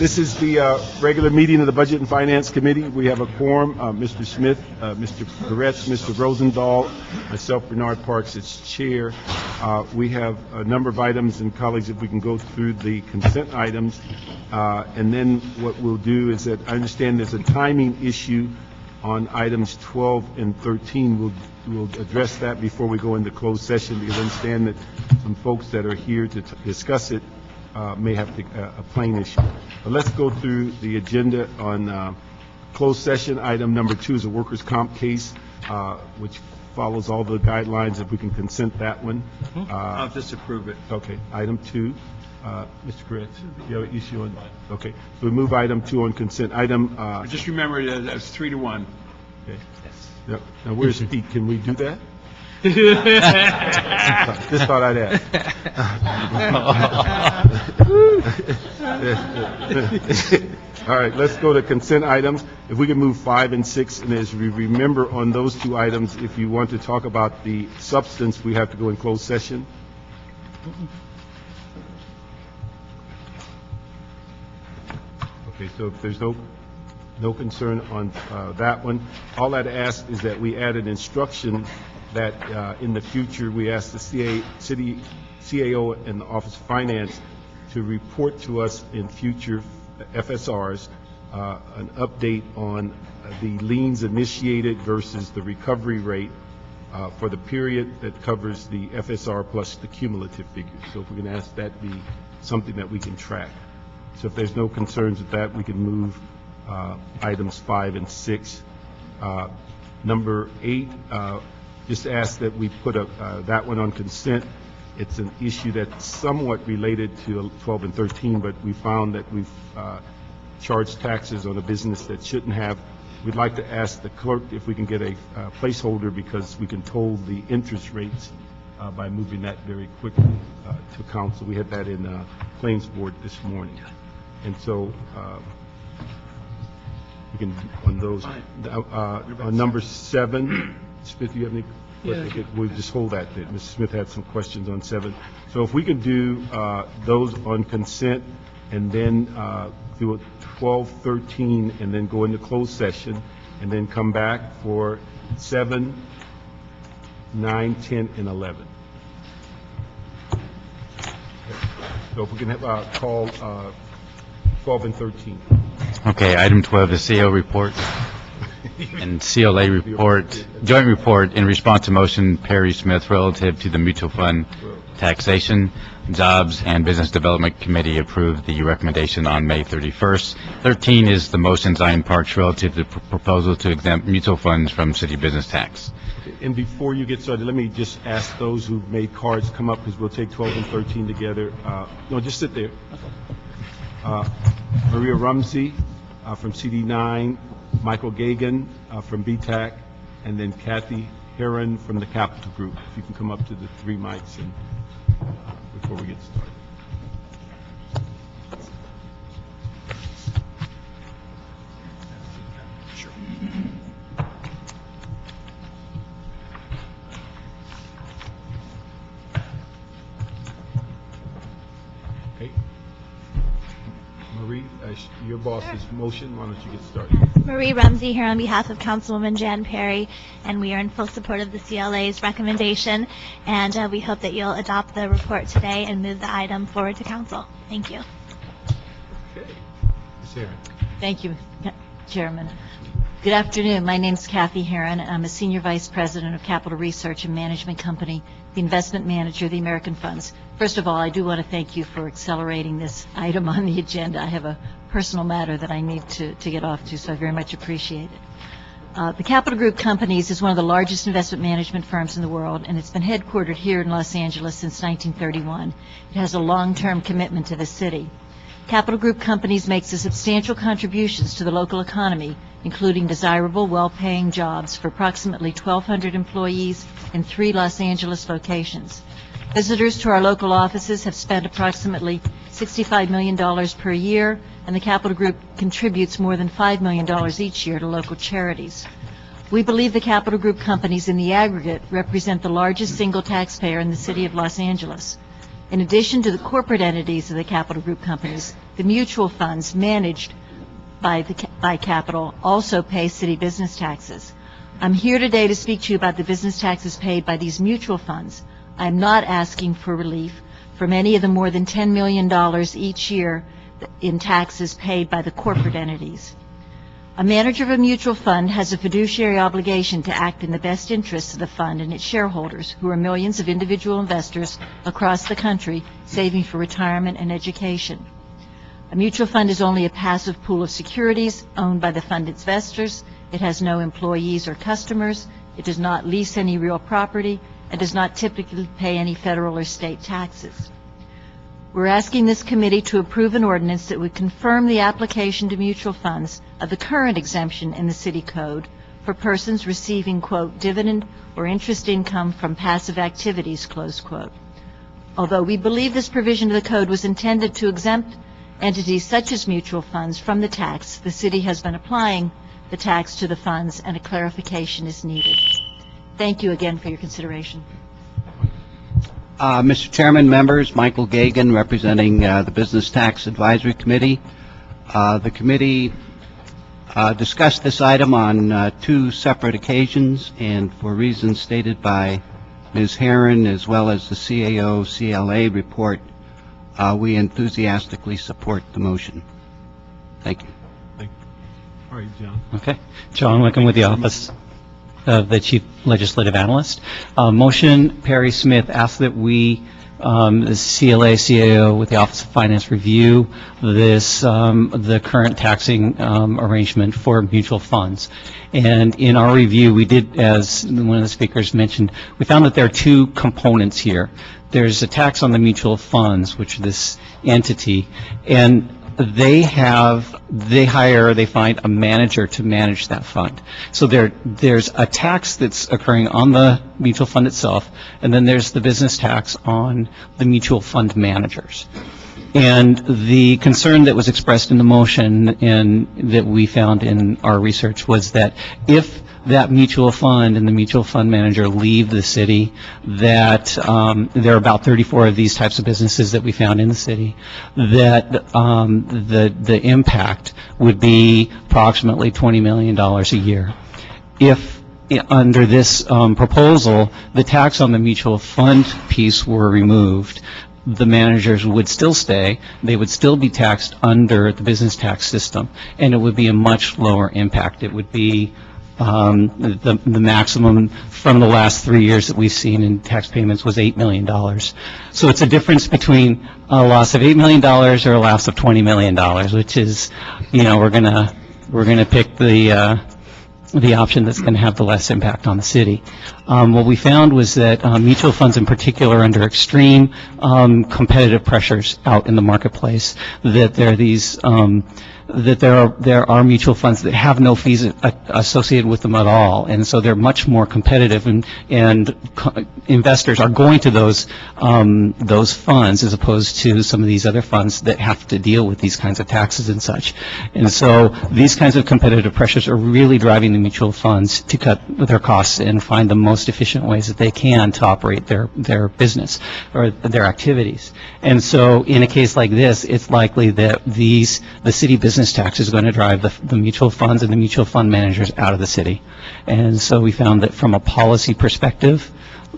This is the regular meeting of the Budget and Finance Committee. We have a quorum, Mr. Smith, Mr. Peretz, Mr. Rosendahl, myself, Bernard Parks, as chair. We have a number of items, and colleagues, if we can go through the consent items. And then what we'll do is that I understand there's a timing issue on items 12 and 13. We'll address that before we go into closed session, because I understand that some folks that are here to discuss it may have a plain issue. But let's go through the agenda on closed session. Item number 2 is a workers' comp case, which follows all the guidelines. If we can consent that one. I'll disapprove it. Okay. Item 2. Mr. Peretz, you have an issue on? Okay. So we move item 2 on consent. Item. Just remember that's 3-1. Okay. Yep. Now, where's Pete? Can we do that? Just thought I'd ask. All right, let's go to consent items. If we can move 5 and 6, and as we remember on those 2 items, if you want to talk about the substance, we have to go in closed session. Okay, so if there's no concern on that one, all I'd ask is that we add an instruction that in the future we ask the city CAO and the Office of Finance to report to us in future FSRs an update on the liens initiated versus the recovery rate for the period that covers the FSR plus the cumulative figures. So if we can ask that be something that we can track. So if there's no concerns with that, we can move items 5 and 6. Number 8, just ask that we put that one on consent. It's an issue that's somewhat related to 12 and 13, but we found that we've charged taxes on a business that shouldn't have. We'd like to ask the clerk if we can get a placeholder, because we can toll the interest rates by moving that very quickly to council. We had that in claims board this morning. And so we can, on those, on number 7, Smith, do you have any questions? Yeah. We'll just hold that. Mr. Smith had some questions on 7. So if we can do those on consent, and then do 12, 13, and then go into closed session, and then come back for 7, 9, 10, and 11. So if we can have, call 12 and 13. Okay, item 12 is CO report and CLA report, joint report in response to motion Perry Smith relative to the mutual fund taxation. Jobs and Business Development Committee approved the recommendation on May 31st. 13 is the motion Zion Parks relative to the proposal to exempt mutual funds from city business tax. And before you get started, let me just ask those who've made cards come up, because we'll take 12 and 13 together. No, just sit there. Maria Rumsey from CD9, Michael Gagan from BTAC, and then Kathy Heron from the Capital Group. If you can come up to the 3 mics and before we get started. Sure. Okay. Marie, your boss's motion. Why don't you get started? Marie Rumsey here on behalf of Councilwoman Jan Perry, and we are in full support of the CLA's recommendation, and we hope that you'll adopt the report today and move the item forward to council. Thank you. Okay. Ms. Heron. Thank you, Chairman. Good afternoon. My name is Kathy Heron, and I'm a Senior Vice President of Capital Research and Management Company, the investment manager of the American Funds. First of all, I do want to thank you for accelerating this item on the agenda. I have a personal matter that I need to get off to, so I very much appreciate it. The Capital Group Companies is one of the largest investment management firms in the world, and it's been headquartered here in Los Angeles since 1931. It has a long-term commitment to the city. Capital Group Companies makes a substantial contributions to the local economy, including desirable, well-paying jobs for approximately 1,200 employees in 3 Los Angeles locations. Visitors to our local offices have spent approximately $65 million per year, and the Capital Group contributes more than $5 million each year to local charities. We believe the Capital Group companies in the aggregate represent the largest single taxpayer in the city of Los Angeles. In addition to the corporate entities of the Capital Group companies, the mutual funds managed by Capital also pay city business taxes. I'm here today to speak to you about the business taxes paid by these mutual funds. I'm not asking for relief from any of the more than $10 million each year in taxes paid by the corporate entities. A manager of a mutual fund has a fiduciary obligation to act in the best interests of the fund and its shareholders, who are millions of individual investors across the country saving for retirement and education. A mutual fund is only a passive pool of securities owned by the fund investors. It has no employees or customers. It does not lease any real property and does not typically pay any federal or state taxes. We're asking this committee to approve an ordinance that would confirm the application to mutual funds of the current exemption in the city code for persons receiving, quote, dividend or interest income from passive activities, close quote. Although we believe this provision of the code was intended to exempt entities such as mutual funds from the tax, the city has been applying the tax to the funds, and a clarification is needed. Thank you again for your consideration. Mr. Chairman, members, Michael Gagan, representing the Business Tax Advisory Committee. The committee discussed this item on 2 separate occasions, and for reasons stated by Ms. Herron, as well as the CAO-CLA report, we enthusiastically support the motion. Thank you. All right, John. Okay. John Wickham with the Office of the Chief Legislative Analyst. Motion, Perry Smith asks that we, the CLA, CAO with the Office of Finance, review this, the current taxing arrangement for mutual funds. And in our review, we did, as one of the speakers mentioned, we found that there are 2 components here. There's a tax on the mutual funds, which is this entity, and they find a manager to manage that fund. So there's a tax that's occurring on the mutual fund itself, and then there's the business tax on the mutual fund managers. And the concern that was expressed in the motion and that we found in our research was that if that mutual fund and the mutual fund manager leave the city, that there are about 34 of these types of businesses that we found in the city, that the impact would be approximately $20 million a year. If under this proposal, the tax on the mutual fund piece were removed, the managers would still stay, they would still be taxed under the business tax system, and it would be a much lower impact. It would be the maximum from the last 3 years that we've seen in tax payments was $8 million. So it's a difference between a loss of $8 million or a loss of $20 million, which is, you know, we're gonna pick the option that's going to have the less impact on the city. What we found was that mutual funds in particular are under extreme competitive pressures out in the marketplace, that there are these that there are mutual funds that have no fees associated with them at all, and so they're much more competitive, and investors are going to those funds as opposed to some of these other funds that have to deal with these kinds of taxes and such. And so these kinds of competitive pressures are really driving the mutual funds to cut their costs and find the most efficient ways that they can to operate their business or their activities. And so in a case like this, it's likely that the city business tax is going to drive the mutual funds and the mutual fund managers out of the city. And so we found that from a policy perspective,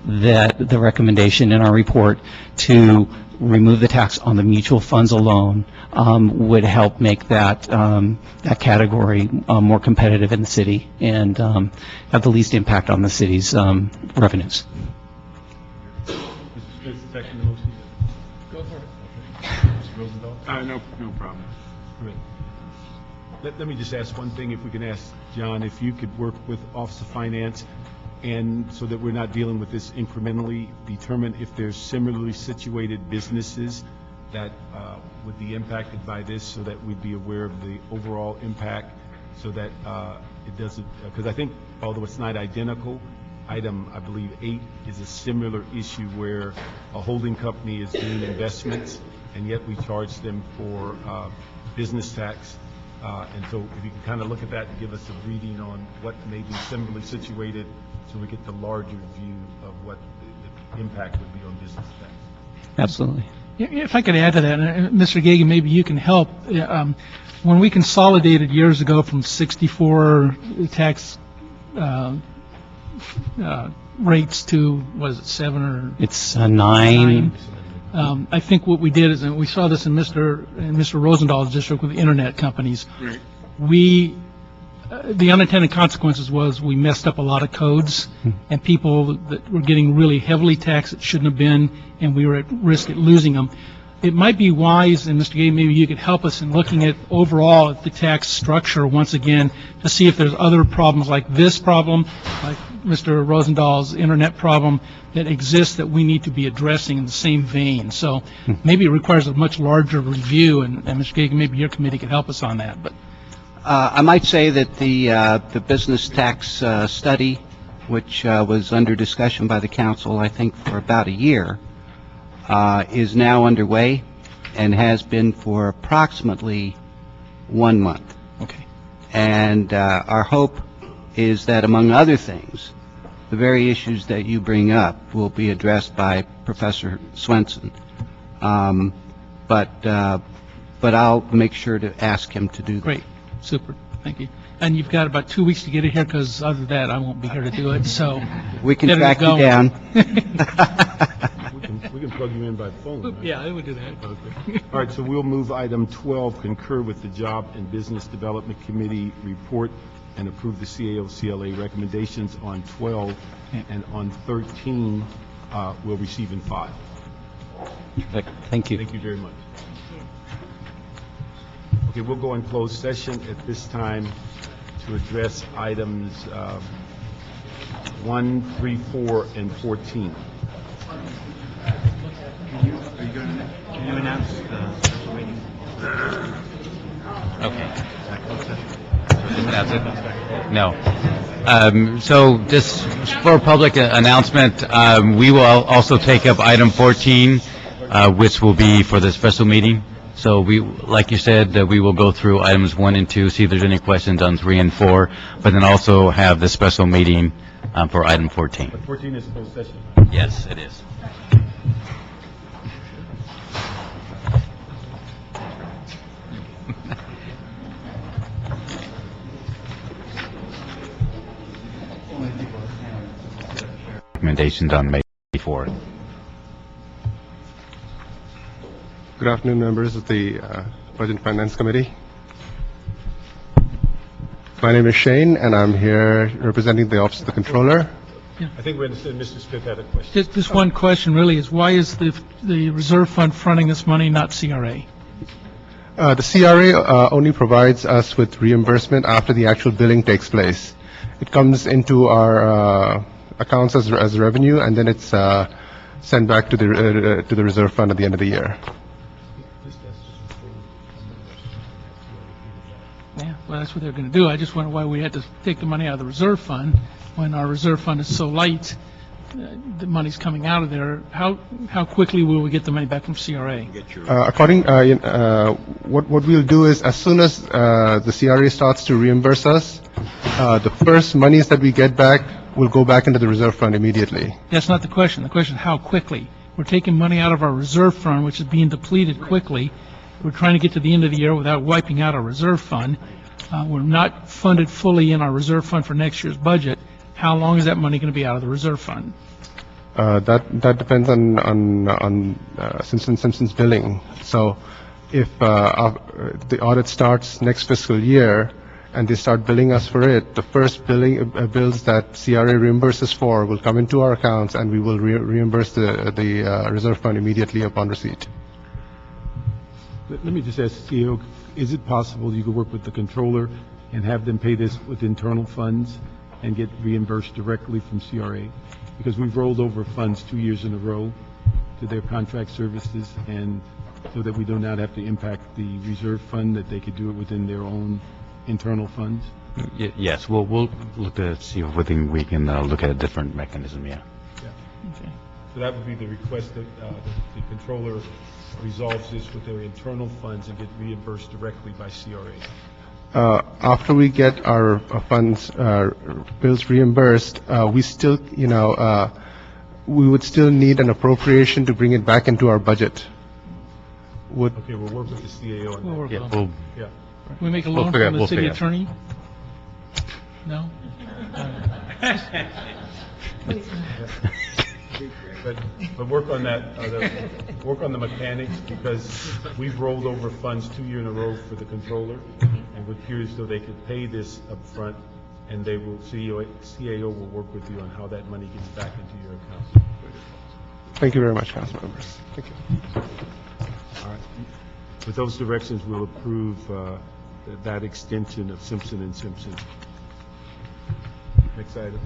that the recommendation in our report to remove the tax on the mutual funds alone would help make that category more competitive in the city and have the least impact on the city's revenues. Mr. Smith, second the motion? Go for it. Mr. Rosendahl? No problem. Great. Let me just ask one thing, if we can ask John, if you could work with Office of Finance, and so that we're not dealing with this incrementally, determine if there's similarly situated businesses that would be impacted by this, so that we'd be aware of the overall impact, so that it doesn't, because I think, although it's not identical, item, I believe, 8 is a similar issue where a holding company is doing investments, and yet we charge them for business tax. And so if you can kind of look at that and give us a reading on what may be similarly situated, so we get the larger view of what the impact would be on business tax. Absolutely. If I could add to that, Mr. Gagan, maybe you can help. When we consolidated years ago from 64 tax rates to, was it 7 or It's 9. I think what we did is, and we saw this in Mr. Rosenthal's district with the internet companies. Right. The unintended consequences was we messed up a lot of codes, and people that were getting really heavily taxed that shouldn't have been, and we were at risk at losing them. It might be wise, and Mr. Gay, maybe you could help us in looking at overall at the tax structure once again to see if there's other problems like this problem, like Mr. Rosenthal's internet problem that exists that we need to be addressing in the same vein. So maybe it requires a much larger review, and Mr. Gay, maybe your committee could help us on that. But I might say that the business tax study, which was under discussion by the council, I think, for about a year, is now underway and has been for approximately 1 month. okay. And our hope is that, among other things, the very issues that you bring up will be addressed by Professor Swenson. But I'll make sure to ask him to do that. Great, super, thank you. And you've got about 2 weeks to get it here, because other than that, I won't be here to do it, so. We can Get it track you going. down. We can plug you in by phone, right? Yeah, I would do that. Okay. All right, so we'll move item 12, concur with the Job and Business Development Committee report and approve the CAO-CLA recommendations on 12, and on 13, we'll receive and file. Thank you. Thank you very much. Okay, we'll go in closed session at this time to address items 1, 3, 4, and 14. Can you announce the special meeting? Okay. That's it? No. So just for public announcement, we will also take up item 14, which will be for the special meeting. So we, like you said, we will go through items 1 and 2, see if there's any questions on 3 and 4, but then also have the special meeting for item 14. But 14 is closed session. Yes, it is. Recommendations on May 4th. Good afternoon, members of the Budget and Finance Committee. My name is Shane, and I'm here representing the Office of the Controller. I think we understand Mr. Smith had a question. Just one question really is, why is the reserve fund fronting this money, not CRA? The CRA only provides us with reimbursement after the actual billing takes place. It comes into our accounts as revenue, and then it's sent back to the reserve fund at the end of the year. Yeah, well, that's what they're going to do. I just wonder why we had to take the money out of the reserve fund when our reserve fund is so light. The money's coming out of there. How quickly will we get the money back from CRA? What we'll do is, as soon as the CRA starts to reimburse us, the first monies that we get back will go back into the reserve fund immediately. That's not the question. The question is how quickly. We're taking money out of our reserve fund, which is being depleted quickly. We're trying to get to the end of the year without wiping out our reserve fund. We're not funded fully in our reserve fund for next year's budget. How long is that money going to be out of the reserve fund? That depends on Simpson's billing. So if the audit starts next fiscal year and they start billing us for it, the first bills that CRA reimburses for will come into our accounts, and we will reimburse the reserve fund immediately upon receipt. Let me just ask CEO, is it possible you could work with the controller and have them pay this with internal funds and get reimbursed directly from CRA? Because we've rolled over funds 2 years in a row to their contract services, and so that we do not have to impact the reserve fund, that they could do it within their own internal funds? Yes, we'll look to see if we can look at a different mechanism, yeah. Okay. So that would be the request, that the controller resolves this with their internal funds and get reimbursed directly by CRA. After we get our funds bills reimbursed, we still, we would still need an appropriation to bring it back into our budget. Would, Okay, we'll work with the CAO on We'll that. work Yeah, on it. we'll, Yeah. Can we make a We'll loan figure from it- the we'll city figure it. attorney? No? But work on that, work on the mechanics, because we've rolled over funds 2 years in a row for the controller, and with curious so they could pay this up front, and they will, CAO will work with you on how that money gets back into your account. thank you very much, council members. Thank you. All right. With those directions, we'll approve that extension of Simpson and Simpson. Next item.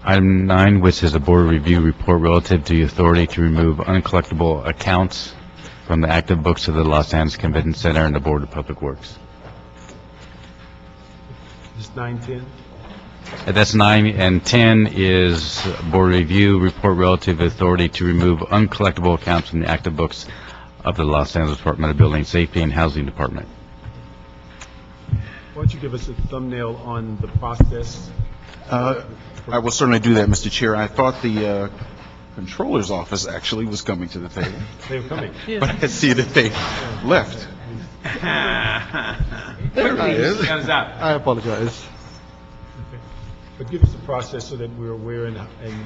Item 9, which is a board review report relative to the authority to remove uncollectible accounts from the active books of the Los Angeles Convention Center and the Board of Public Works. Is 910? That's 9, and 10 is board review report relative to authority to remove uncollectible accounts from the active books of the Los Angeles Department of Building Safety and Housing Department. Why don't you give us a thumbnail on the process? I will certainly do that, Mr. Chair. I thought the Controller's Office actually was coming to the table, They're coming. but I see that they left. There he is. Hands out. I apologize. But give us the process so that we're aware and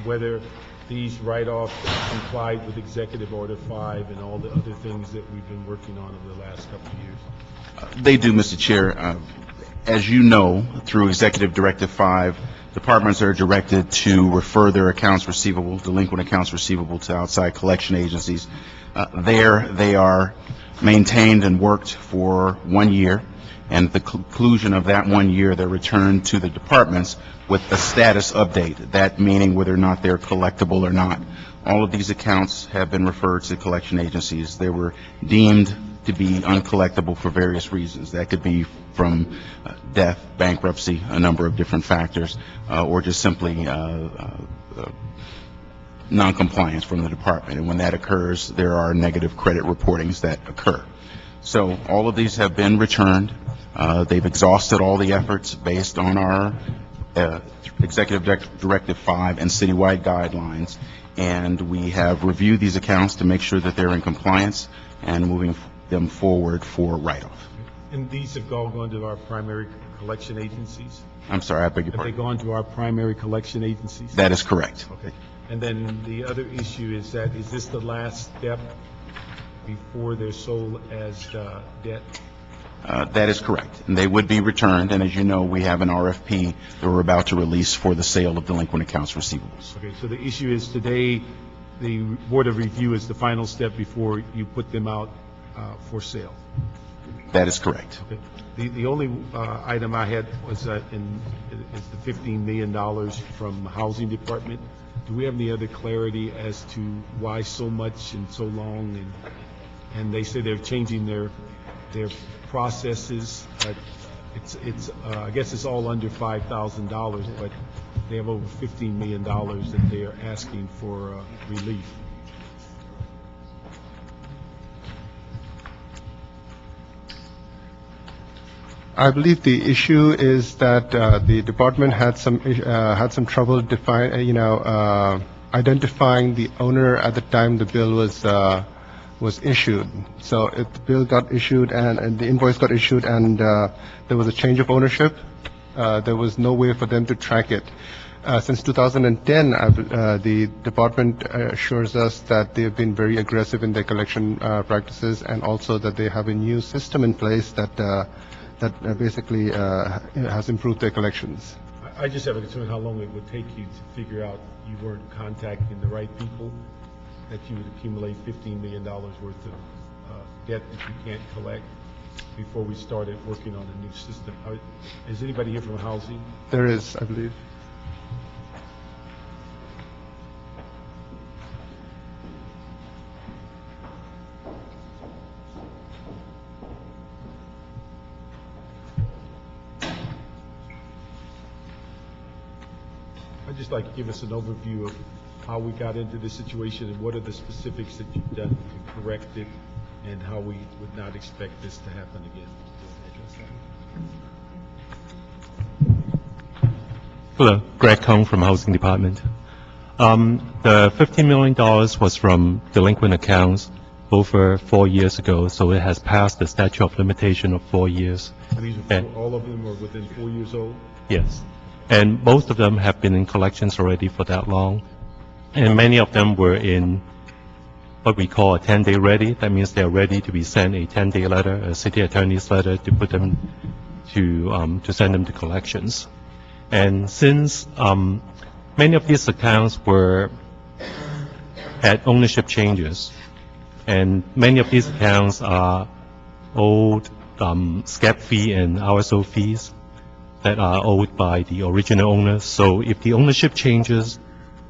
whether these write-offs complied with Executive Order 5 and all the other things that we've been working on over the last couple of years. They do, Mr. Chair. As you know, through Executive Directive 5, departments are directed to refer their accounts receivable, delinquent accounts receivable, to outside collection agencies. There, they are maintained and worked for 1 year, and at the conclusion of that 1 year, they're returned to the departments with a status update, that meaning whether or not they're collectible or not. All of these accounts have been referred to collection agencies. They were deemed to be uncollectible for various reasons. That could be from death, bankruptcy, a number of different factors, or just simply noncompliance from the department. And when that occurs, there are negative credit reportings that occur. So all of these have been returned. They've exhausted all the efforts based on our Executive Directive 5 and citywide guidelines, and we have reviewed these accounts to make sure that they're in compliance and moving them forward for write-off. And these have all gone to our primary collection agencies? I'm sorry, I beg your Have they pardon. gone to our primary collection agencies? That is correct. Okay. And then the other issue is that, is this the last step before they're sold as debt? That is correct. And they would be returned, and as you know, we have an RFP that we're about to release for the sale of delinquent accounts receivables. Okay, so the issue is today, the Board of Review is the final step before you put them out for sale. That is correct. Okay. The only item I had was is the $15 million from the Housing Department. Do we have any other clarity as to why so much and so long? And they say they're changing their processes, but it's I guess it's all under $5,000, but they have over $15 million that they are asking for relief. I believe the issue is that the department had some trouble identifying the owner at the time the bill was issued. So the bill got issued and the invoice got issued, and there was a change of ownership. There was no way for them to track it. Since 2010, the department assures us that they have been very aggressive in their collection practices, and also that they have a new system in place that basically has improved their collections. I just have a concern how long it would take you to figure out you weren't contacting the right people, that you would accumulate $15 million worth of debt that you can't collect before we started working on a new system. Is anybody here from housing? There is, I believe. I'd just like to give us an overview of how we got into this situation and what are the specifics that you've done to correct it and how we would not expect this to happen again. Hello, Greg Kong from Housing Department. The $15 million was from delinquent accounts over 4 years ago, so it has passed the statute of limitation of 4 years. These are all of them are within 4 years old? Yes. And most of them have been in collections already for that long. And many of them were in what we call a 10-day ready. That means they're ready to be sent a 10-day letter, a city attorney's letter to put them to send them to collections. And since many of these accounts had ownership changes, and many of these accounts are owed SCAP fee and RSO fees that are owed by the original owners. So if the ownership changes,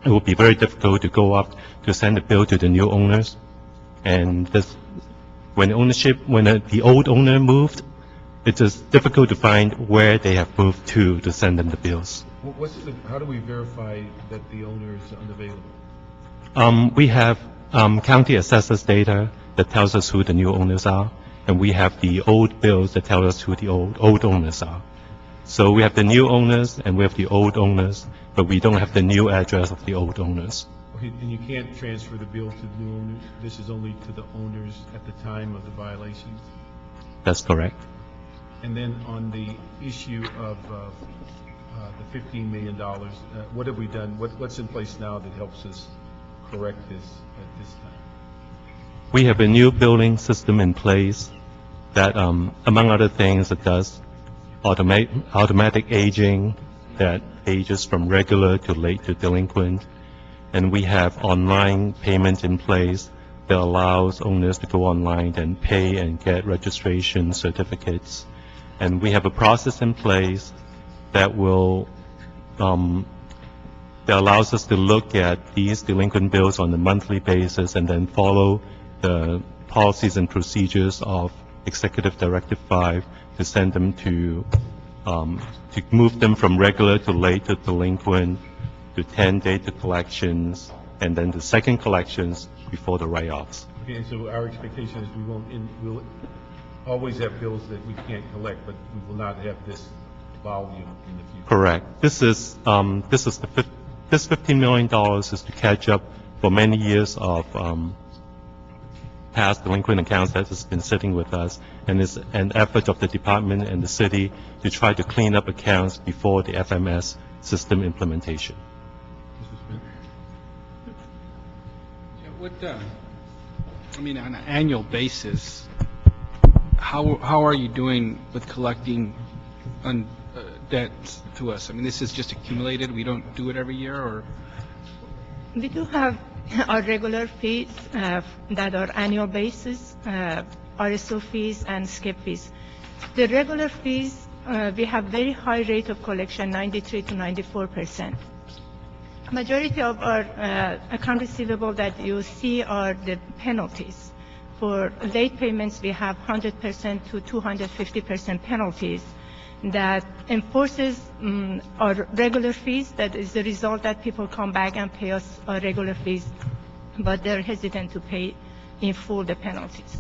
it will be very difficult to go up to send a bill to the new owners. And when the old owner moved, it is difficult to find where they have moved to send them the bills. How do we verify that the owner is unavailable? We have county assessors data that tells us who the new owners are, and we have the old bills that tell us who the old owners are. So we have the new owners and we have the old owners, but we don't have the new address of the old owners. Okay, and you can't transfer the bill to the new owners? This is only to the owners at the time of the violations? That's correct. And then on the issue of the $15 million, what have we done? What's in place now that helps us correct this at this time? We have a new billing system in place that, among other things, it does automatic aging that ages from regular to late to delinquent. And we have online payment in place that allows owners to go online and pay and get registration certificates. And we have a process in place that that allows us to look at these delinquent bills on a monthly basis and then follow the policies and procedures of Executive Directive 5 to send them to move them from regular to late to delinquent to 10-day to collections, and then the second collections before the write-offs. Okay, and so our expectation is we'll always have bills that we can't collect, but we will not have this volume in the future. Correct. This $15 million is to catch up for many years of past delinquent accounts that has been sitting with us, and it's an effort of the department and the city to try to clean up accounts before the FMS system implementation. On an annual basis, how are you doing with collecting on debts to us? This is just accumulated. We don't do it every year, or? We do have our regular fees that are annual basis, RSO fees and SCIP fees. The regular fees, we have very high rate of collection, 93 to 94%. Majority of our account receivable that you see are the penalties. For late payments, we have 100% to 250% penalties that enforces our regular fees. That is the result that people come back and pay us our regular fees, but they're hesitant to pay in full the penalties.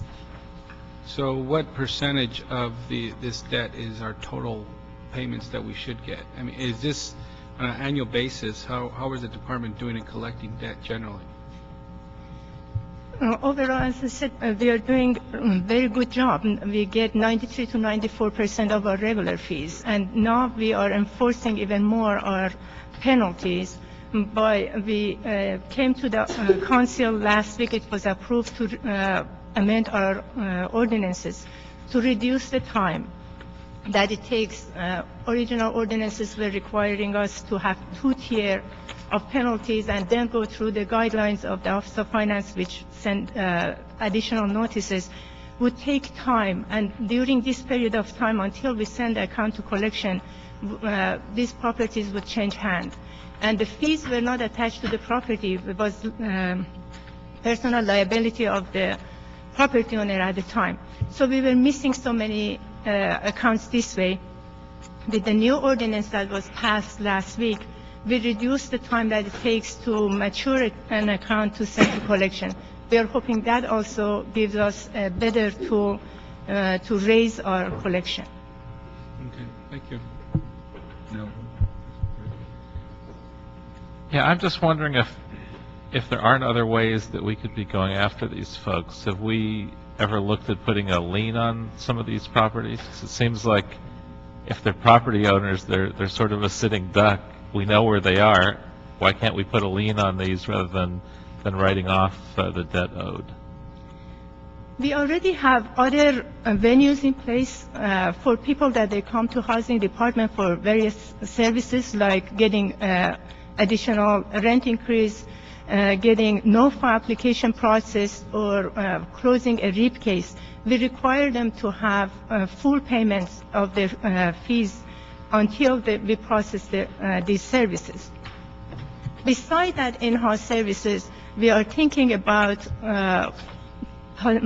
So what percentage of this debt is our total payments that we should get? Is this on an annual basis? How is the department doing in collecting debt generally? Overall, as I said, we are doing a very good job. We get 93 to 94% of our regular fees, and now we are enforcing even more our penalties. We came to the council last week. It was approved to amend our ordinances to reduce the time that it takes. Original ordinances were requiring us to have 2 tiers of penalties and then go through the guidelines of the Office of Finance, which send additional notices, would take time. And during this period of time, until we send the account to collection, these properties would change hands. And the fees were not attached to the property. It was personal liability of the property owner at the time. So we were missing so many accounts this way. With the new ordinance that was passed last week, we reduced the time that it takes to mature an account to send to collection. We are hoping that also gives us a better tool to raise our collection. Okay, thank you. No. Yeah, I'm just wondering if there aren't other ways that we could be going after these folks. Have we ever looked at putting a lien on some of these properties? 'Cause it seems like if they're property owners, they're sort of a sitting duck. We know where they are. Why can't we put a lien on these rather than writing off the debt owed? We already have other venues in place for people that they come to housing department for various services, like getting additional rent increase, getting no-file application process, or closing a RIP case. We require them to have full payments of their fees until we process these services. Besides that in-house services, we are thinking about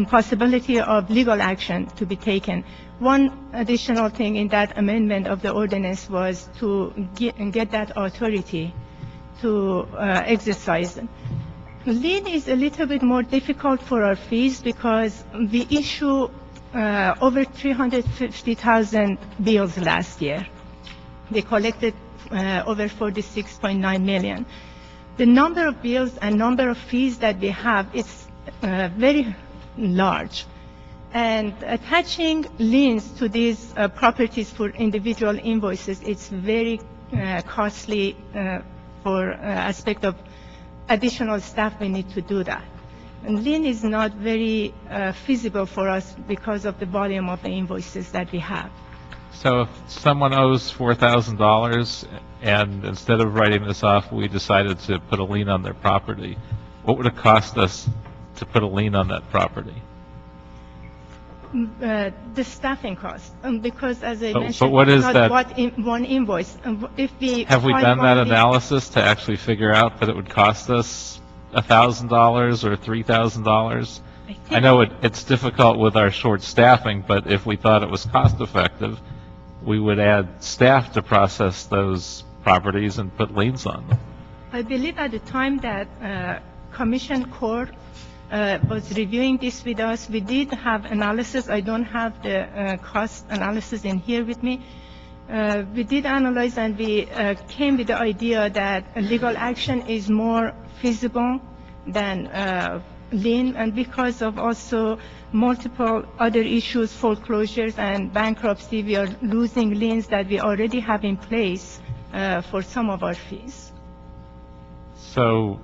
possibility of legal action to be taken. One additional thing in that amendment of the ordinance was to get that authority to exercise. Lien is a little bit more difficult for our fees because we issue over 350,000 bills last year. We collected over 46.9 million. The number of bills and number of fees that we have is very large. And attaching liens to these properties for individual invoices, it's very costly for aspect of additional staff we need to do that. And lien is not very feasible for us because of the volume of the invoices that we have. So if someone owes $4,000 and instead of writing this off, we decided to put a lien on their property, what would it cost us to put a lien on that property? The staffing cost, because as I But mentioned, what is not that- one invoice. If we Have we file done that one lien- analysis to actually figure out that it would cost us $1,000 or $3,000? I know it's difficult with our short staffing, but if we thought it was cost effective, we would add staff to process those properties and put liens on them. I believe at the time that Commission Court was reviewing this with us, we did have analysis. I don't have the cost analysis in here with me. We did analyze and we came with the idea that legal action is more feasible than lien, and because of also multiple other issues, foreclosures and bankruptcy, we are losing liens that we already have in place for some of our fees. So,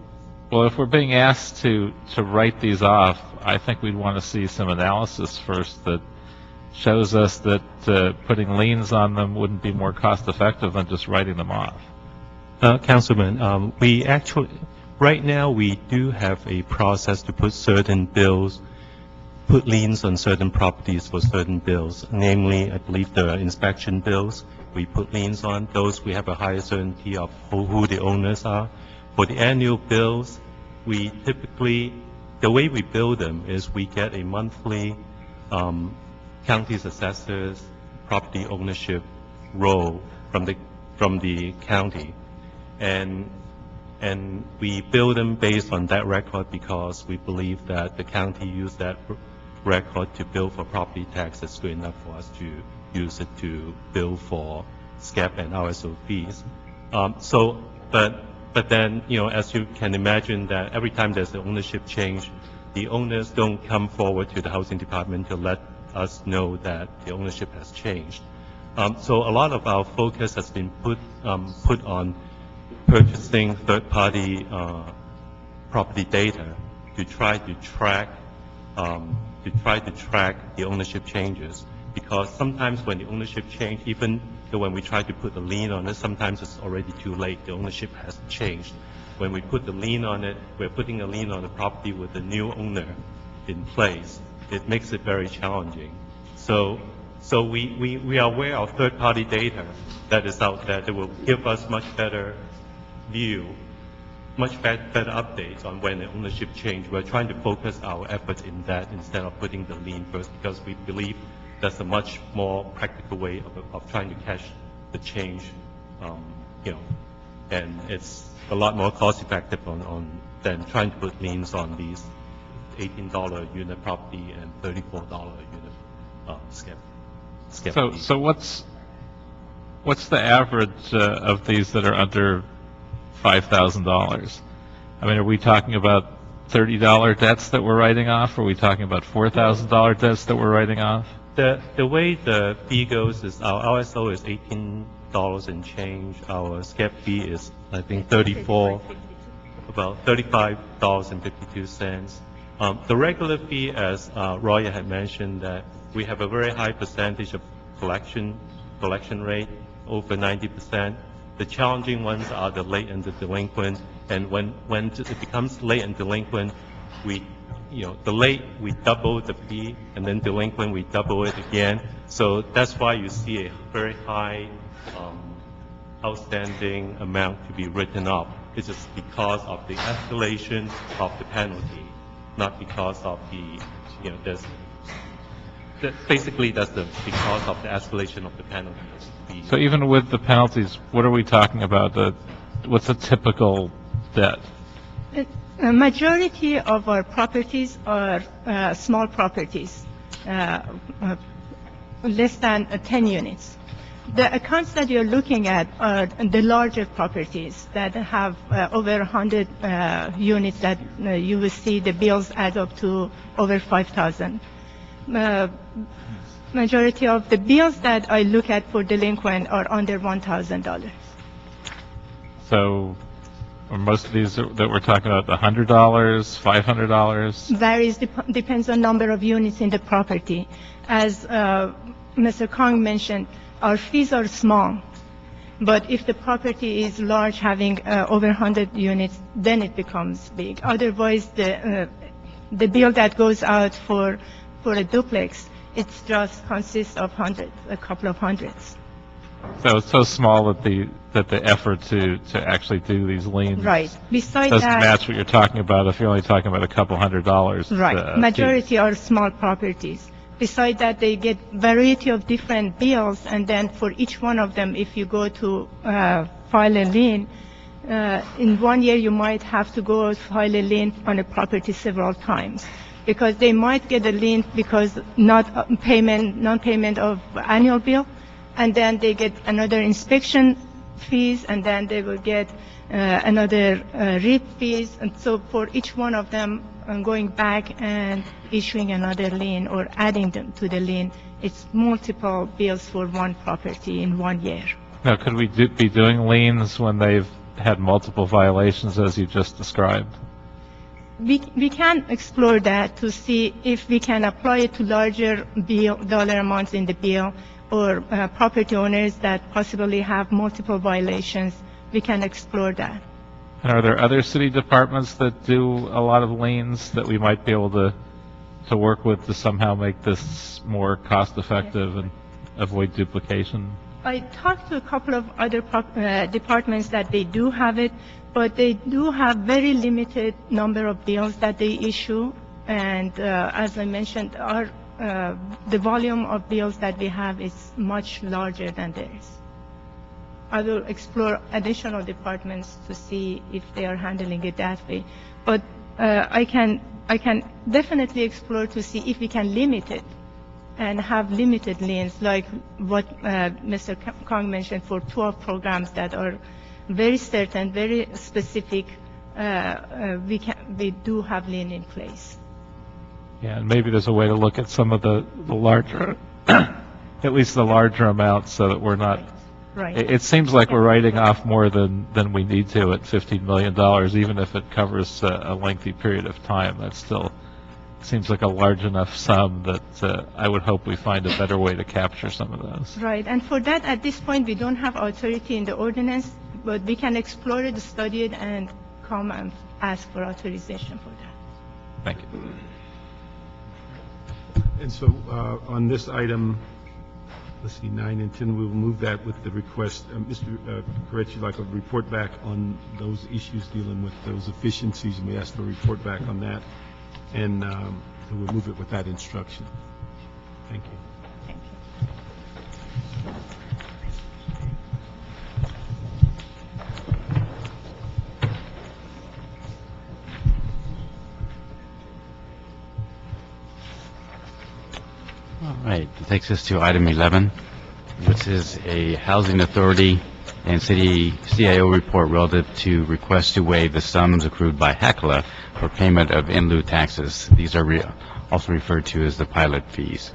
well, if we're being asked to write these off, I think we'd want to see some analysis first that shows us that putting liens on them wouldn't be more cost effective than just writing them off. Councilman, we actually, right now, we do have a process to put certain bills, put liens on certain properties for certain bills. Namely, I believe the inspection bills, we put liens on those. We have a higher certainty of who the owners are. For the annual bills, we typically, the way we bill them is we get a monthly county's assessors property ownership roll from the county, and we bill them based on that record because we believe that the county used that record to bill for property tax is good enough for us to use it to bill for SCEP and RSO fees. But then, you know, as you can imagine, that every time there's an ownership change, the owners don't come forward to the housing department to let us know that the ownership has changed. So a lot of our focus has been put on purchasing third-party property data to try to track the ownership changes. Because sometimes when the ownership change, even though when we try to put a lien on it, sometimes it's already too late. The ownership has changed. When we put the lien on it, we're putting a lien on the property with the new owner in place. It makes it very challenging. So we are aware of third-party data that is out there that will give us much better view, much better updates on when the ownership change. We're trying to focus our efforts in that instead of putting the lien first, because we believe that's a much more practical way of trying to catch the change, and it's a lot more cost-effective than trying to put liens on these $18 unit property and $34 unit SCEP. So what's the average of these that are under $5,000. I mean, are we talking about $30 debts that we're writing off? Or are we talking about $4,000 debts that we're writing off? The way the fee goes is our RSO is $18 and change. Our SCEP fee is, I think, about $35.52. The regular fee, as Roya had mentioned, that we have a very high percentage of collection rate, over 90%. The challenging ones are the late and the delinquent. And when it becomes late and delinquent, the late, we double the fee, and then delinquent, we double it again. So that's why you see a very high outstanding amount to be written off. It's just because of the escalation of the penalty, not because of basically that's because of the escalation of the penalties. So even with the penalties, what are we talking about? What's a typical debt? A majority of our properties are small properties, less than 10 units. The accounts that you're looking at are the larger properties that have over 100 units that you will see the bills add up to over 5,000. Majority of the bills that I look at for delinquent are under $1,000. So are most of these that we're talking about $100, $500? Varies, depends on number of units in the property. As Mr. Kong mentioned, our fees are small, but if the property is large, having over 100 units, then it becomes big. Otherwise, the bill that goes out for a duplex, it just consists of a couple of hundreds. So it's so small that the effort to actually do these liens Besides doesn't that, match what you're talking about if you're only talking about a couple $100. Majority are small properties. Besides that, they get variety of different bills, and then for each one of them, if you go to file a lien, in 1 year you might have to go file a lien on a property several times, because they might get a lien because non-payment of annual bill, and then they get another inspection fees, and then they will get another RIP fees, and so for each one of them, going back and issuing another lien or adding them to the lien, it's multiple bills for one property in 1 year. Now, could we be doing liens when they've had multiple violations as you just described? We can explore that to see if we can apply it to larger dollar amounts in the bill, or property owners that possibly have multiple violations. We can explore that. And are there other city departments that do a lot of liens that we might be able to work with to somehow make this more cost-effective and avoid duplication? I talked to a couple of other departments that they do have it, but they do have very limited number of bills that they issue. And as I mentioned, the volume of bills that we have is much larger than theirs. I will explore additional departments to see if they are handling it that way. But I can definitely explore to see if we can limit it and have limited liens, like what Mr. Kong mentioned, for 12 programs that are very certain, very specific. We do have lien in place. Yeah, and maybe there's a way to look at some of the larger, at least the larger amounts, so that we're not. Right. It seems like we're writing off more than we need to at $15 million, even if it covers a lengthy period of time. That still seems like a large enough sum that I would hope we find a better way to capture some of those. Right, and for that, at this point, we don't have authority in the ordinance, but we can explore it, study it, and come and ask for authorization for that. Thank you. And so on this item, let's see, 9 and 10, we will move that with the request. Mr. Correct, you'd like a report back on those issues dealing with those efficiencies, and we asked for a report back on that. And we'll move it with that instruction. Thank you. Thank you. All right, that takes us to item 11, which is a housing authority and City CIO report relative to request to waive the sums accrued by HECLA for payment of in lieu taxes. These are also referred to as the pilot fees.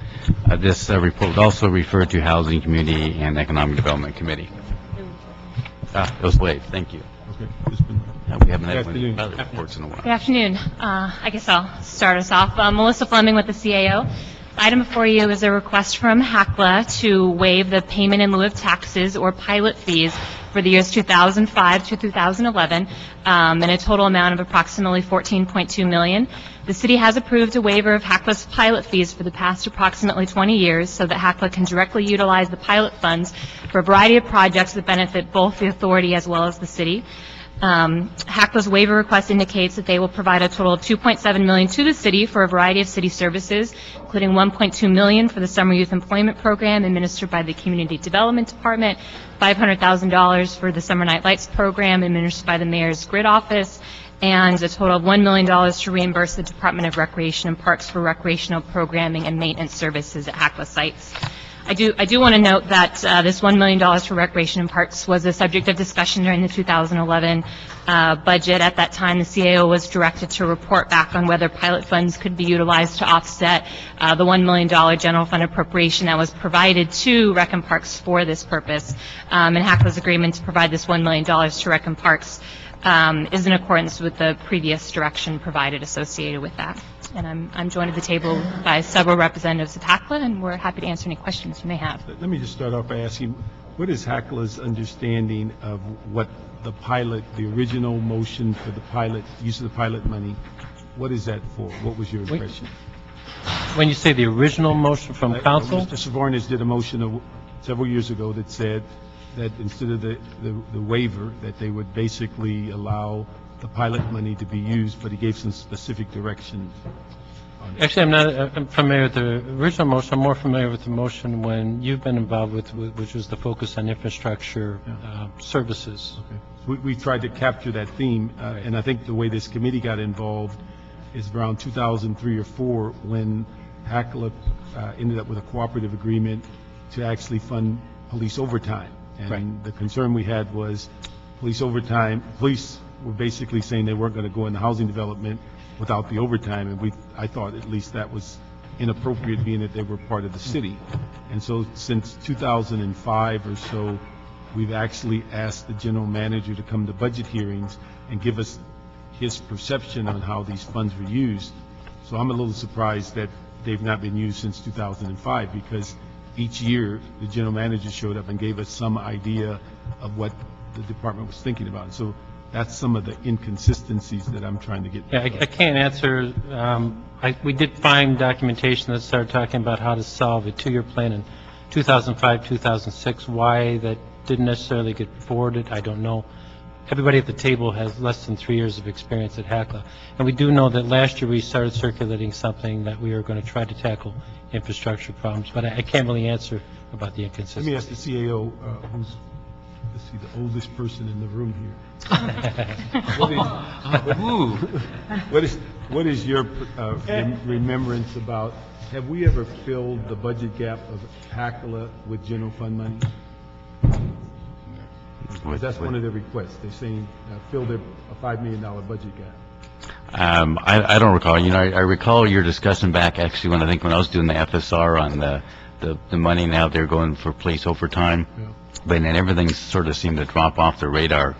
This report would also refer to Housing, Community, and Economic Development Committee. It was waived. Thank you. Okay. We haven't had any pilot reports in a while. Good afternoon. I guess I'll start us off. Melissa Fleming with the CAO. The item before you is a request from HECLA to waive the payment in lieu of taxes or pilot fees for the years 2005 to 2011 in a total amount of approximately $14.2 million. The city has approved a waiver of HECLA's pilot fees for the past approximately 20 years so that HECLA can directly utilize the pilot funds for a variety of projects that benefit both the authority as well as the city. HECLA's waiver request indicates that they will provide a total of $2.7 million to the city for a variety of city services, including $1.2 million for the Summer Youth Employment Program administered by the Community Development Department, $500,000 for the Summer Night Lights Program administered by the Mayor's Grid Office, and a total of $1 million to reimburse the Department of Recreation and Parks for recreational programming and maintenance services at HECLA sites. I do want to note that this $1 million for Recreation and Parks was a subject of discussion during the 2011 budget. At that time, the CAO was directed to report back on whether pilot funds could be utilized to offset the $1 million general fund appropriation that was provided to Rec and Parks for this purpose. And HECLA's agreement to provide this $1 million to Rec and Parks is in accordance with the previous direction provided associated with that. And I'm joined at the table by several representatives of HECLA, and we're happy to answer any questions you may have. Let me just start off by asking, what is HECLA's understanding of what the pilot, the original motion for the pilot, use of the pilot money, what is that for? What was your impression? When you say the original motion from council? Mr. Savarnes did a motion several years ago that said that instead of the waiver, that they would basically allow the pilot money to be used, but he gave some specific directions on it. Actually, I'm familiar with the original motion. I'm more familiar with the motion when you've been involved with which was the focus on infrastructure services. Okay. We tried to capture that theme, and I think the way this committee got involved is around 2003 or 4 when HECLA ended up with a cooperative agreement to actually fund police overtime. And the concern we had was police overtime, police were basically saying they weren't going to go into housing development without the overtime, and I thought at least that was inappropriate, being that they were part of the city. And so since 2005 or so, we've actually asked the general manager to come to budget hearings and give us his perception on how these funds were used. So I'm a little surprised that they've not been used since 2005, because each year the general manager showed up and gave us some idea of what the department was thinking about. So that's some of the inconsistencies that I'm trying to get. Yeah, I can't answer. We did find documentation that started talking about how to solve a 2-year plan in 2005, 2006. Why that didn't necessarily get forwarded, I don't know. Everybody at the table has less than 3 years of experience at HECLA. And we do know that last year we started circulating something that we were going to try to tackle infrastructure problems. But I can't really answer about the inconsistencies. Let me ask the CAO, who's, let's see, the oldest person in the room here. What is your remembrance about, have we ever filled the budget gap of HECLA with general fund money? That's one of their requests. They're saying fill a $5 million budget gap. I don't recall. You know, I recall your discussion back actually when I was doing the FSR on the money now they're going for police overtime. Yeah. But then everything sort of seemed to drop off the radar.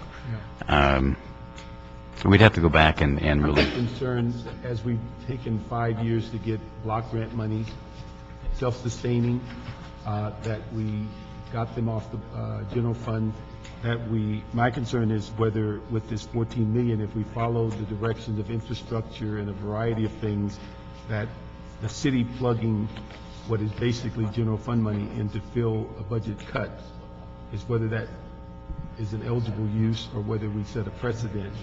We'd have to go back and really. I'm concerned, as we've taken 5 years to get block grant money, self-sustaining, that we got them off the general fund, my concern is whether with this $14 million, if we follow the directions of infrastructure and a variety of things, that the city plugging what is basically general fund money in to fill a budget cut, is whether that is an eligible use or whether we set a precedent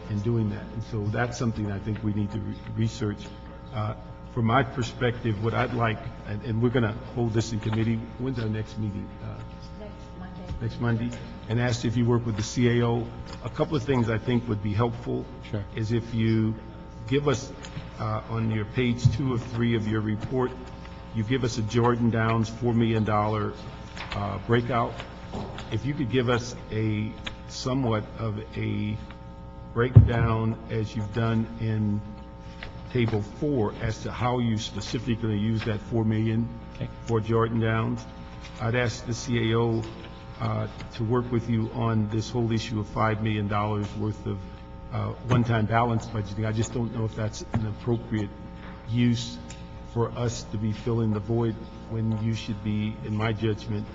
in doing that. And so that's something I think we need to research. From my perspective, what I'd like, and we're going to hold this in committee, when's our next meeting? Next Monday, and asked if you work with the CAO. A couple of things I think would be helpful. Sure. Is if you give us on your page 2 of 3 of your report, you give us a Jordan Downs $4 million breakout if you could give us a somewhat of a breakdown, as you've done in Table 4, as to how you specifically going to use that $4 million for Jordan Downs. I'd ask the CAO to work with you on this whole issue of $5 million worth of one-time balance budgeting. I just don't know if that's an appropriate use for us to be filling the void when you should be, in my judgment,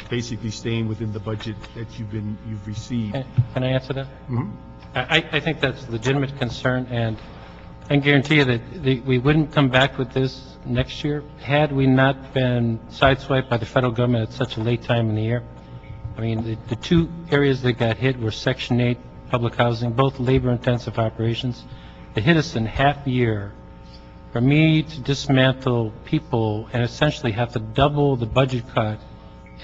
basically staying within the budget that you've received. Can I answer that? Mhm. I think that's a legitimate concern, and I can guarantee you that we wouldn't come back with this next year had we not been sideswiped by the federal government at such a late time in the year. I mean, the two areas that got hit were Section 8 public housing, both labor-intensive operations. They hit us in half a year. For me to dismantle people and essentially have to double the budget cut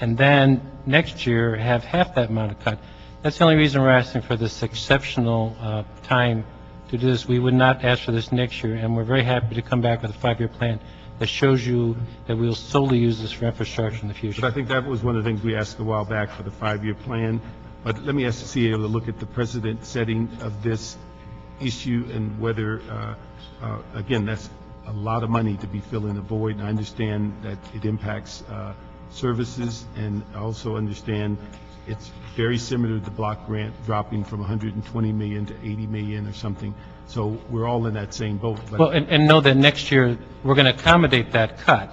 and then next year have half that amount of cut, that's the only reason we're asking for this exceptional time to do this. We would not ask for this next year, and we're very happy to come back with a 5-year plan that shows you that we'll solely use this for infrastructure in the future. But I think that was one of the things we asked a while back for the 5-year plan. But let me ask the CAO to look at the precedent setting of this issue and whether, again, that's a lot of money to be filling a void. And I understand that it impacts services, and I also understand it's very similar to the block grant dropping from 120 million to 80 million or something. So we're all in that same boat. But Well, and know that next year, we're going to accommodate that cut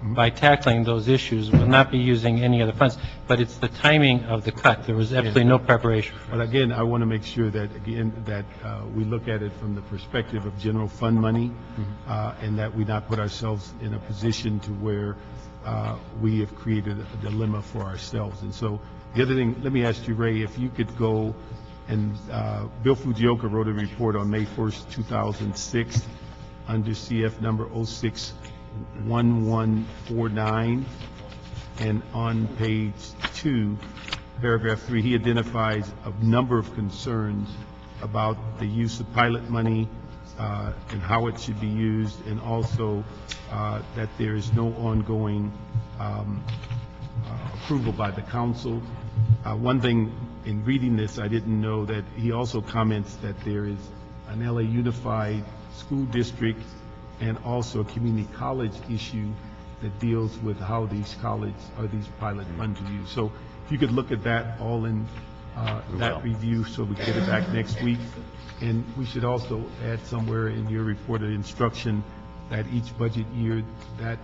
by tackling those issues. We'll not be using any other funds, but it's the timing of the cut. There was absolutely no preparation. But again, I want to make sure that, again, that we look at it from the perspective of general fund money, and that we not put ourselves in a position to where we have created a dilemma for ourselves. And so the other thing, let me ask you, Ray, if you could go, and Bill Fujioka wrote a report on May 1st, 2006, under CF number 061149, and on page 2, paragraph 3, he identifies a number of concerns about the use of pilot money and how it should be used, and also that there is no ongoing approval by the council. One thing in reading this, I didn't know that he also comments that there is an LA Unified School District and also a community college issue that deals with how these these pilot funds are used. So if you could look at that all in that review, so we get it back next week. And we should also add somewhere in your report an instruction that each budget year that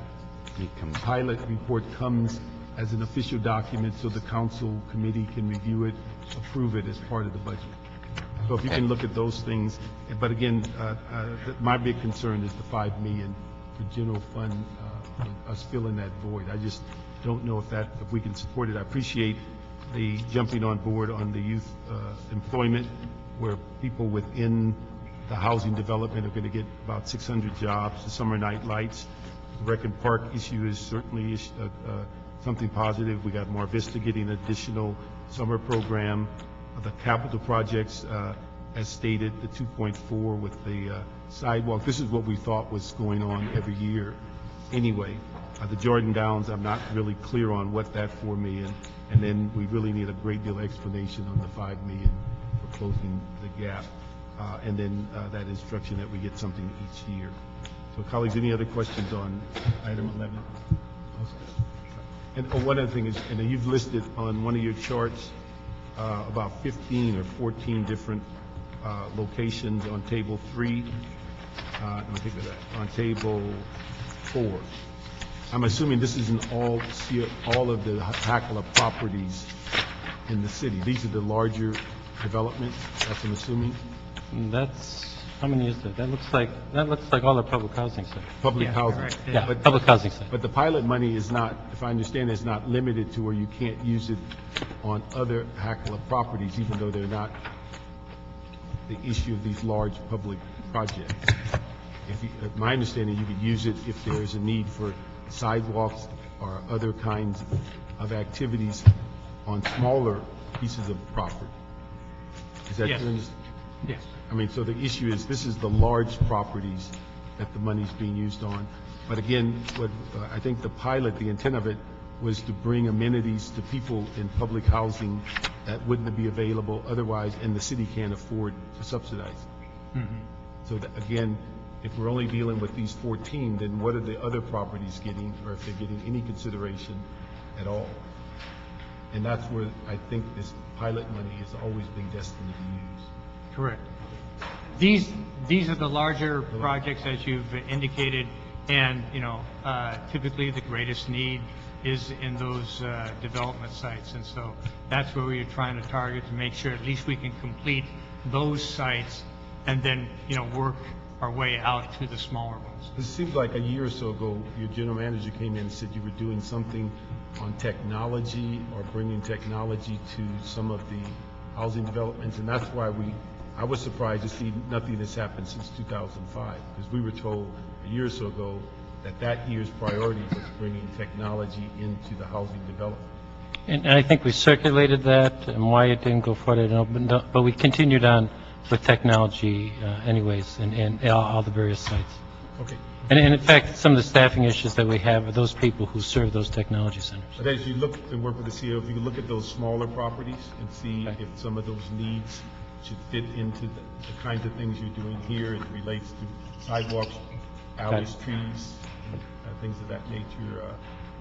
pilot report comes as an official document so the council committee can review it, approve it as part of the budget. So if you can look at those things, but again, my big concern is the $5 million for general fund, us filling that void. I just don't know if we can support it. I appreciate the jumping on board on the youth employment, where people within the housing development are going to get about 600 jobs. The summer night lights, the Rec and Park issue is certainly something positive. We got Mar Vista getting an additional summer program. The capital projects, as stated, the 2.4 with the sidewalk. This is what we thought was going on every year anyway. The Jordan Downs, I'm not really clear on what that $4 million, and then we really need a great deal of explanation on the $5 million for closing the gap, and then that instruction that we get something each year. So colleagues, any other questions on item 11? And one other thing is, and you've listed on one of your charts about 15 or 14 different locations on table 3. Let me think of that. On table 4. I'm assuming this isn't all of the Hacala properties in the city. These are the larger developments, that's what I'm assuming? That's, how many is that? That looks like all the public housing sites. Public housing. Right. Yeah, public housing sites. But the pilot money is not, if I understand, is not limited to where you can't use it on other Hacala properties, even though they're not the issue of these large public projects. My understanding, you could use it if there is a need for sidewalks or other kinds of activities on smaller pieces of property. Is that Yes. true? Yes. I mean, so the issue is, this is the large properties that the money's being used on. But again, what I think the pilot, the intent of it was to bring amenities to people in public housing that wouldn't be available otherwise, and the city can't afford to subsidize. So that, again, if we're only dealing with these 14, then what are the other properties getting, or if they're getting any consideration at all? And that's where I think this pilot money has always been destined to be used. Correct. These are the larger projects, as you've indicated, and, typically the greatest need is in those development sites. And so that's where we are trying to target, to make sure at least we can complete those sites and then, work our way out to the smaller ones. It seems like a year or so ago, your general manager came in and said you were doing something on technology or bringing technology to some of the housing developments, and that's why I was surprised to see nothing has happened since 2005, because we were told a year or so ago that year's priority was bringing technology into the housing development. And I think we circulated that, and why it didn't go forward, I don't know, but we continued on with technology anyways, in all the various sites. Okay. And in fact, some of the staffing issues that we have are those people who serve those technology centers. But as you look and work with the CEO, if you look at those smaller properties and see if some of those needs should fit into the kinds of things you're doing here, it relates to sidewalks, alleys, trees, things of that nature,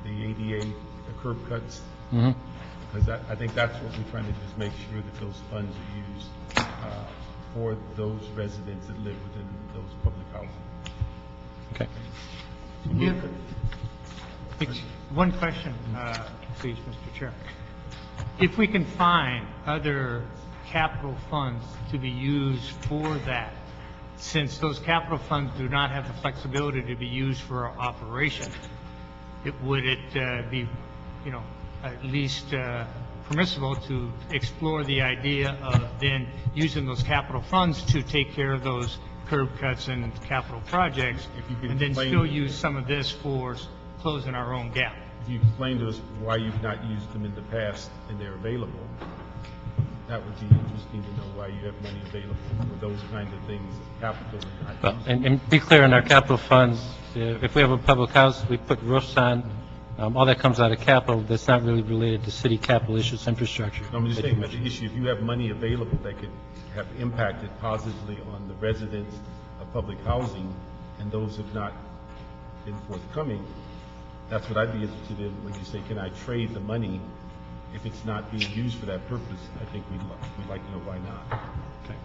the ADA, the curb cuts. Because I think that's what we're trying to do, is make sure that those funds are used for those residents that live within those public housing. Okay. One question, please, Mr. Chair. If we can find other capital funds to be used for that, since those capital funds do not have the flexibility to be used for operation, would it be, at least permissible to explore the idea of then using those capital funds to take care of those curb cuts and capital projects, and then still use some of this for closing our own gap? If you explain to us why you've not used them in the past and they're available, that would be interesting to know why you have money available for those kinds of things, capital. Well, and be clear, in our capital funds, if we have a public house, we put roofs on, all that comes out of capital. That's not really related to city capital issues, infrastructure. No, I'm just saying that the issue, if you have money available that could have impacted positively on the residents of public housing, and those have not been forthcoming, that's what I'd be interested in when you say, can I trade the money if it's not being used for that purpose? I think we'd like to know why not. Okay.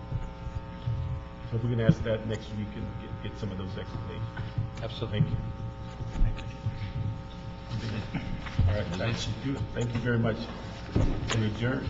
So if we can ask that next week and get some of those explanations. Absolutely. Thank you. All right, thank you very much. We adjourn.